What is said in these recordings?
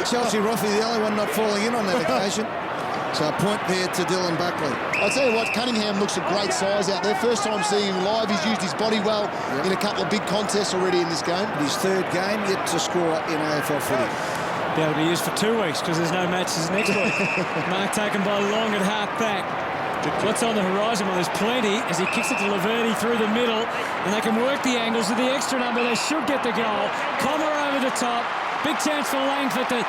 Chelsea Roffey, the only one not falling in on that occasion. So a point there to Dylan Buckley. I'll tell you what, Cunningham looks a great size out there. First time seeing him live, he's used his body well in a couple of big contests already in this game. His third game yet to score in AFL footy. Be able to be used for 2 weeks because there's no matches next week. Mark taken by Long at half back. What's on the horizon? Well, there's plenty as he kicks it to Laverty through the middle, and they can work the angles with the extra number. They should get the goal. Comer over the top. Big chance for Langford to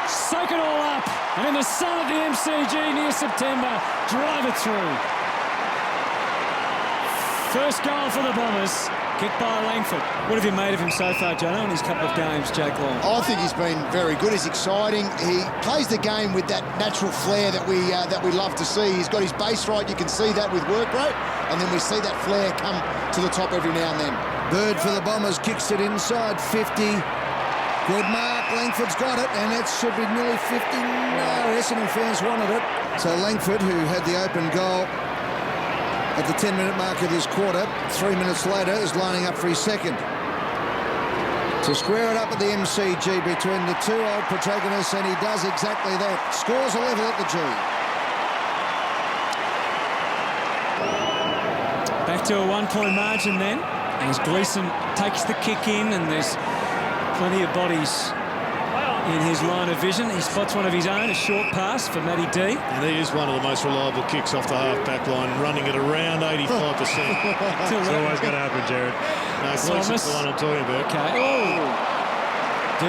soak it all up, and in the sun at the MCG near September, drive it through. First goal for the Bombers, kicked by Langford. What have you made of him so far, Jono, in his couple of games, Jake Long? I think he's been very good. He's exciting. He plays the game with that natural flair that we love to see. He's got his base right. You can see that with work rate, and then we see that flair come to the top every now and then. Bird for the Bombers, kicks it inside 50. Good mark, Langford's got it, and that should be nearly 50. No, Essendon fans wanted it. So Langford, who had the open goal at the 10-minute mark of this quarter, 3 minutes later, is lining up for his second. To square it up at the MCG between the two old protagonists, and he does exactly that. Scores a level at the G. Back to a 1-point margin then, as Gleeson takes the kick in, and there's plenty of bodies in his line of vision. He spots one of his own, a short pass for Matty D. And he is one of the most reliable kicks off the half-back line, running at around 85%. It's always going to happen, Jared. No, Gleeson's the one I'm talking about. Okay. Oh! D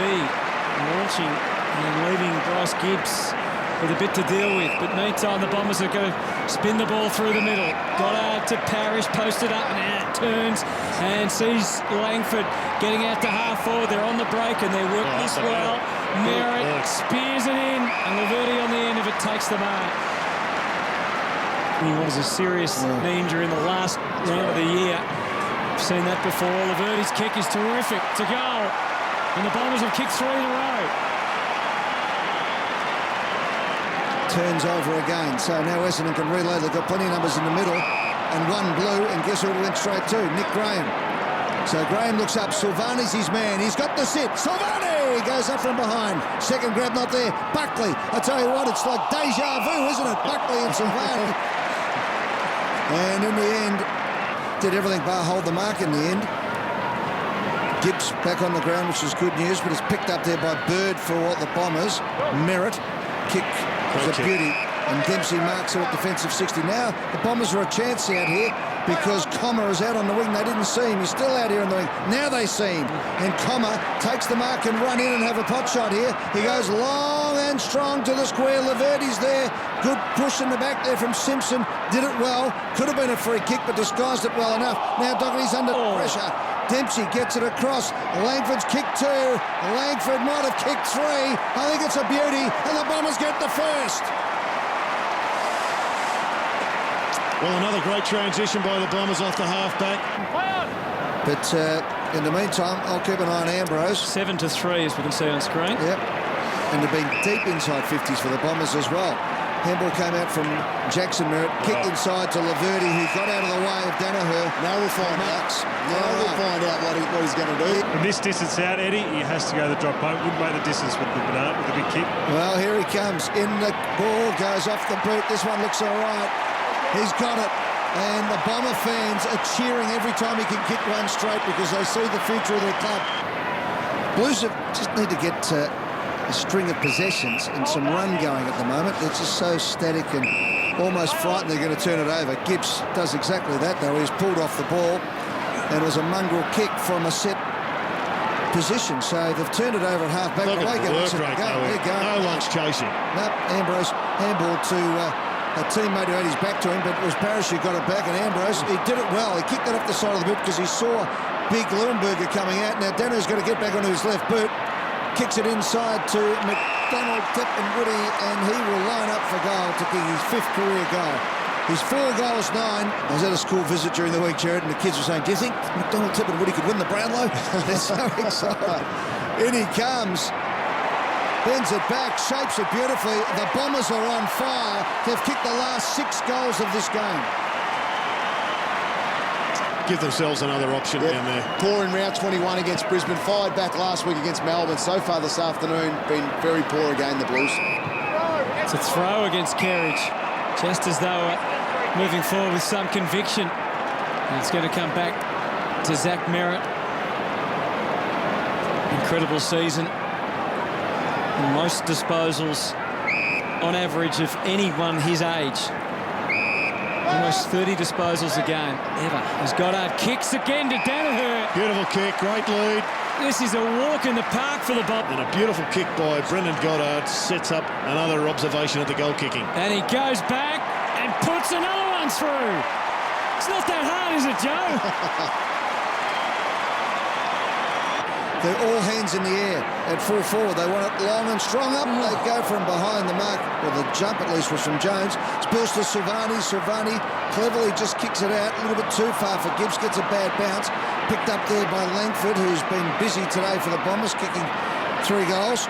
launching and leaving Bryce Gibbs with a bit to deal with. But meantime, the Bombers are going to spin the ball through the middle. Goddard to Parrish, posted up, and out turns and sees Langford getting out to half forward. They're on the break and they work this well. Merrett spears it in, and Laverty on the end of it takes the mark. He was a serious knee injury in the last round of the year. I've seen that before. Laverty's kick is terrific to goal, and the Bombers have kicked 3 in a row. Turns over again, so now Essendon can reload. They've got plenty of numbers in the middle, and one blue, and guess who it went straight to? Nick Graham. So Graham looks up. Silvani's his man. He's got the sit. Silvani goes up from behind. Second grab not there. Buckley. I tell you what, it's like deja vu, isn't it? Buckley and Silvani. And in the end, did everything bar hold the mark in the end. Gibbs back on the ground, which is good news, but it's picked up there by Bird for the Bombers. Merrett, kick was a beauty. And Dempsey marks it at defensive 60. Now the Bombers are a chance out here because Comer is out on the wing. They didn't see him. He's still out here on the wing. Now they see him. And Comer takes the mark and run in and have a pot shot here. He goes long and strong to the square. Laverty's there. Good push in the back there from Simpson. Did it well. Could have been a free kick, but disguised it well enough. Now Doherty's under pressure. Dempsey gets it across. Langford's kicked 2. Langford might have kicked 3. I think it's a beauty. And the Bombers get the first. Well, another great transition by the Bombers off the half-back. But in the meantime, I'll keep an eye on Ambrose. 7-3, as we can see on screen. Yep. And they've been deep inside 50s for the Bombers as well. Handball came out from Jackson Merrett, kicked inside to Laverty, who got out of the way of Daniher. Now we'll find out. Now we'll find out what he's going to do. From this distance out, Eddie, he has to go the drop punt. Wouldn't make the distance with the big kick. Well, here he comes. In the ball, goes off the boot. This one looks all right. He's got it. And the Bomber fans are cheering every time he can kick one straight because they see the future of their club. Blues just need to get a string of possessions and some run going at the moment. They're just so static and almost frightened they're going to turn it over. Gibbs does exactly that, though. He's pulled off the ball, and it was a mongrel kick from a set position. So they've turned it over at half-back. Look at the work rate. No one's chasing. Nope, Ambrose handball to a teammate who had his back to him, but it was Parrish who got it back, and Ambrose, he did it well. He kicked it off the side of the boot because he saw big Leuenberger coming out. Now Daniher's got to get back onto his left boot. Kicks it inside to McDonald-Tipungwuti, and he will line up for goal to kick his 5th career goal. His 4 goals, 9. I was at a school visit during the week, Jared, and the kids were saying, do you think McDonald-Tipungwuti could win the Brownlow? They're so excited. In he comes. Bends it back, shapes it beautifully. The Bombers are on fire. They've kicked the last 6 goals of this game. give themselves another option down there. Poor in round 21 against Brisbane, fired back last week against Melbourne. So far this afternoon, been very poor again, the Blues. It's a throw against Kerridge, just as they were moving forward with some conviction. And it's going to come back to Zach Merrett. Incredible season. And most disposals on average of anyone his age. Almost 30 disposals a game, ever. As Goddard kicks again to Daniher. Beautiful kick, great lead. This is a walk in the park for the Bob. And a beautiful kick by Brendan Goddard sets up another observation at the goal kicking. And he goes back and puts another one through. It's not that hard, is it, Joe? They're all hands in the air at full forward. They want it long and strong up. They go from behind the mark. Well, the jump at least was from Jones. It's Bills to Silvani. Silvani cleverly just kicks it out. A little bit too far for Gibbs. Gets a bad bounce. Picked up there by Langford, who's been busy today for the Bombers, kicking 3 goals.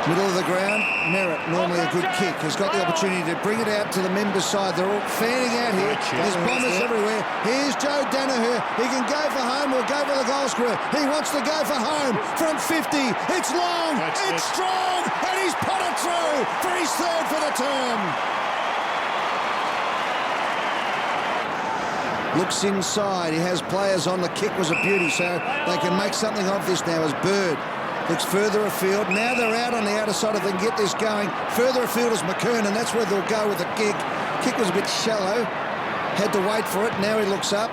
Middle of the ground, Merrett, normally a good kick, has got the opportunity to bring it out to the members' side. They're all fanning out here. There's Bombers everywhere. Here's Joe Daniher. He can go for home or go for the goal square. He wants to go for home from 50. It's long, it's strong, and he's put it through for his 3rd for the term. Looks inside. He has players on. The kick was a beauty, so they can make something of this now as Bird. Looks further afield. Now they're out on the outer side if they can get this going. Further afield is McKernan. That's where they'll go with the kick. Kick was a bit shallow. Had to wait for it. Now he looks up.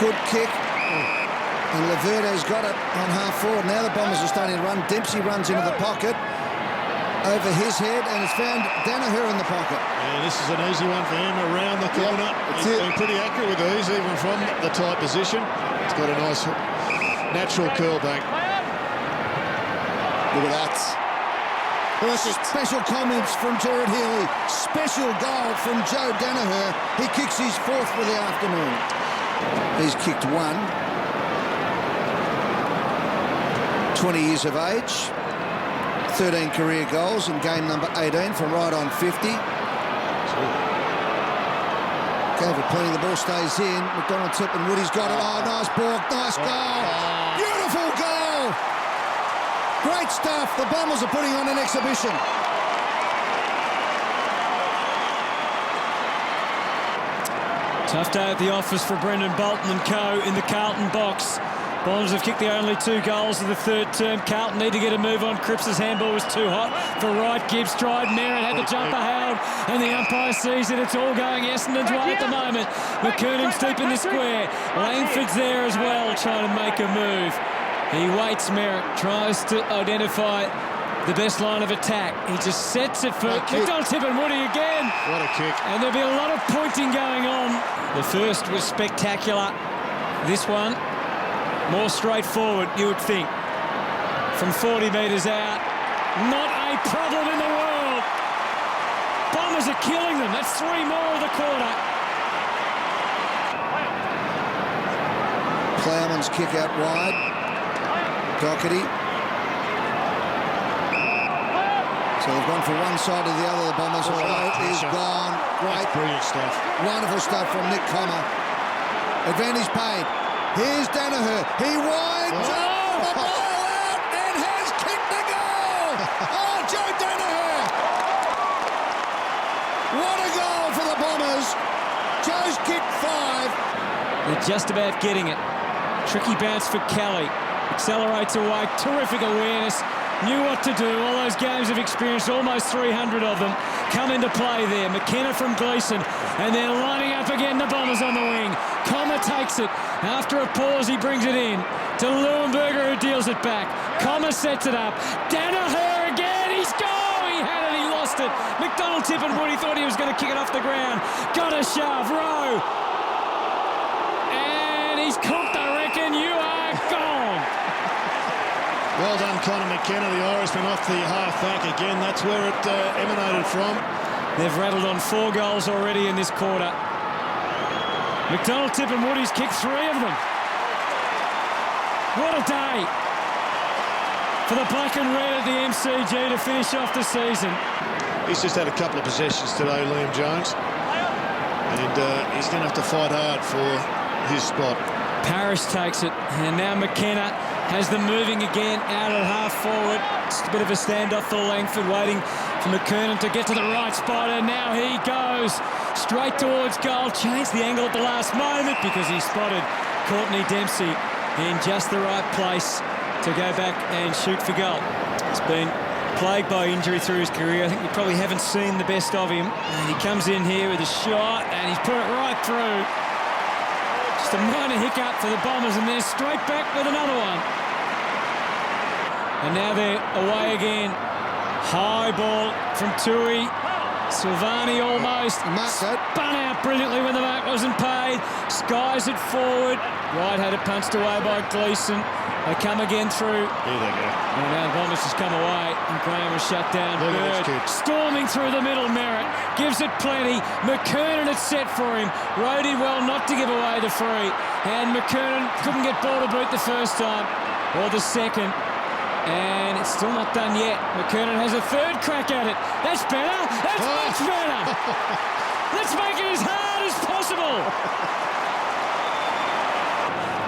Good kick. And Laverde's got it on half forward. Now the Bombers are starting to run. Dempsey runs into the pocket. Over his head, and it's found Daniher in the pocket. Yeah, this is an easy one for him around the corner. He's been pretty accurate with these, even from the tight position. It's got a nice natural curl back. Look at that. Special comments from Gerard Healy. Special goal from Joe Daniher. He kicks his 4th for the afternoon. He's kicked 1. 20 years of age. 13 career goals in game number 18 from right on 50. Go for plenty. The ball stays in. McDonald-Tipungwuti's got it. Oh, nice ball. Nice goal. Beautiful goal. Great stuff. The Bombers are putting on an exhibition. Tough day at the office for Brendan Bolton and co in the Carlton box. Bombers have kicked the only 2 goals of the 3rd term. Carlton need to get a move on. Cripps' handball was too hot for Wright. Gibbs tried. Merrett had the jumper held, and the umpire sees it. It's all going Essendon's way at the moment. McKernan's deep in the square. Langford's there as well, trying to make a move. He waits. Merrett tries to identify the best line of attack. He just sets it for McDonald-Tipungwuti again. What a kick. And there'll be a lot of pointing going on. The first was spectacular. This one, more straightforward, you would think. From 40 metres out, not a problem in the world. Bombers are killing them. That's 3 more of the quarter. Plowman's kick out wide. Doherty. So they've gone from one side to the other, the Bombers. He's gone. Great. Brilliant stuff. Wonderful stuff from Nick Comer. Advantage paid. Here's Daniher. He winds up the ball out and has kicked the goal. Oh, Joe Daniher. What a goal for the Bombers. Joe's kicked 5. They're just about getting it. Tricky bounce for Kelly. Accelerates away. Terrific awareness. Knew what to do. All those games of experience, almost 300 of them, come into play there. McKenna from Gleeson, and they're lining up again, the Bombers on the wing. Comer takes it. After a pause, he brings it in to Leuenberger, who deals it back. Comer sets it up. Daniher again. He's gone. He had it. He lost it. McDonald-Tipungwuti thought he was going to kick it off the ground. Got a shove. Rowe. And he's cooked, I reckon. You are gone. Well done, Conor McKenna, the Irishman off the half-back again. That's where it emanated from. They've rattled on 4 goals already in this quarter. McDonald-Tipungwuti's kicked 3 of them. What a day for the black and red at the MCG to finish off the season. He's just had a couple of possessions today, Liam Jones. And and he's going to have to fight hard for his spot. Parrish takes it, and now McKenna has them moving again out at half forward. Just a bit of a standoff for Langford, waiting for McKernan to get to the right spot, and now he goes straight towards goal. Changed the angle at the last moment because he spotted Courtney Dempsey in just the right place to go back and shoot for goal. He's been plagued by injury through his career. I think we probably haven't seen the best of him. And he comes in here with a shot, and he's put it right through. Just a minor hiccup for the Bombers, and they're straight back with another one. And now they're away again. High ball from Tui. Silvani almost spun out brilliantly when the mark wasn't paid. Skies it forward. Wright had it punched away by Gleeson. They come again through. Here they go. And now the Bombers just come away, and Graham was shut down. Bird storming through the middle. Merrett gives it plenty. McKernan had set for him. Rode well not to give away the free. And McKernan couldn't get ball to boot the first time or the second. And it's still not done yet. McKernan has a third crack at it. That's better. That's much better. Let's make it as hard as possible.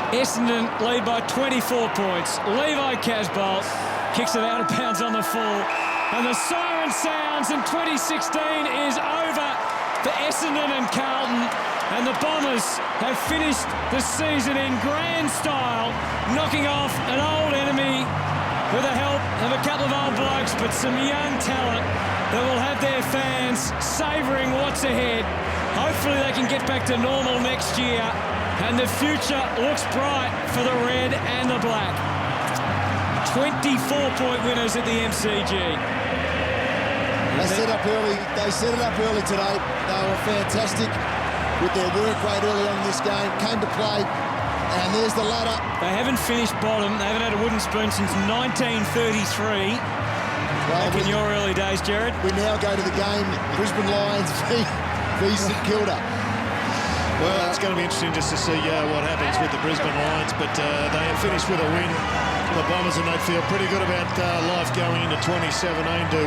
Essendon lead by 24 points. Levi Casbolt kicks it out of bounds on the full. And the siren sounds, and 2016 is over for Essendon and Carlton. And the Bombers have finished the season in grand style, knocking off an old enemy with the help of a couple of old blokes, but some young talent that will have their fans savouring what's ahead. Hopefully they can get back to normal next year, and the future looks bright for the red and the black. 24-point winners at the MCG. They set it up early today. They were fantastic with their work rate early on in this game. Came to play. And there's the ladder. They haven't finished bottom. They haven't had a wooden spoon since 1933. Back in your early days, Jared. We now go to the game, Brisbane Lions v St Kilda. Well, it's going to be interesting just to see what happens with the Brisbane Lions, but they have finished with a win. The Bombers, and they feel pretty good about life going into 2017. To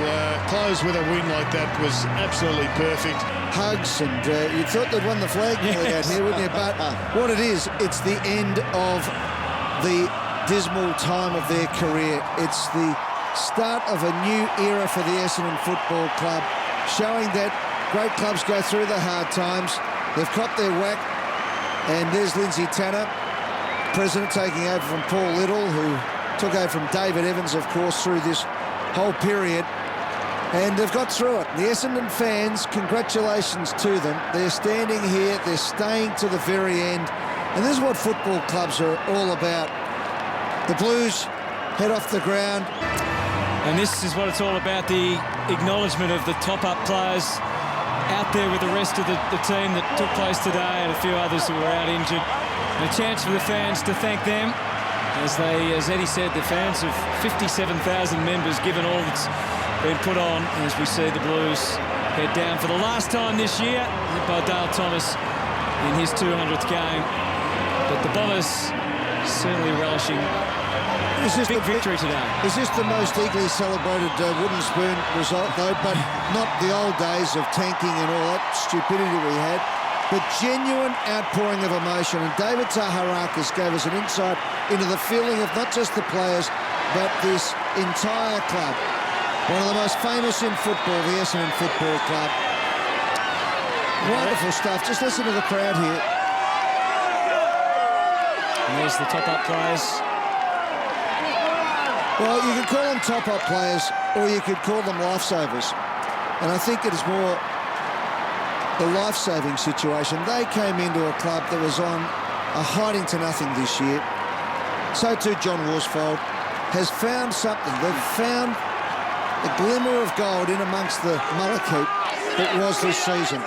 close with a win like that was absolutely perfect. Hugs, and you thought they'd won the flag out here, wouldn't you? But what it is, it's the end of the dismal time of their career. It's the start of a new era for the Essendon Football Club, showing that great clubs go through the hard times. They've copped their whack, and there's Lindsay Tanner, president, taking over from Paul Little, who took over from David Evans, of course, through this whole period. And they've got through it. The Essendon fans, congratulations to them. They're standing here, they're staying to the very end. And this is what football clubs are all about. The Blues head off the ground. And this is what it's all about, the acknowledgement of the top-up players out there with the rest of the team that took place today, and a few others who were out injured. And a chance for the fans to thank them. As Eddie said, the fans of 57,000 members, given all that's been put on, as we see the Blues head down for the last time this year, led by Dale Thomas in his 200th game. But the Bombers certainly relishing a big victory today. Is this the most eagerly celebrated wooden spoon result, though? But not the old days of tanking and all that stupidity we had, but genuine outpouring of emotion. And David Zaharakis gave us an insight into the feeling of not just the players, but this entire club. One of the most famous in football, the Essendon Football Club. Wonderful stuff. Just listen to the crowd here. And there's the top-up players. Well, you could call them top-up players, or you could call them lifesavers. And I think it is more the life-saving situation. They came into a club that was on a hiding to nothing this year. So too John Worsfold has found something. They've found a glimmer of gold in amongst the mullock heap that was this season.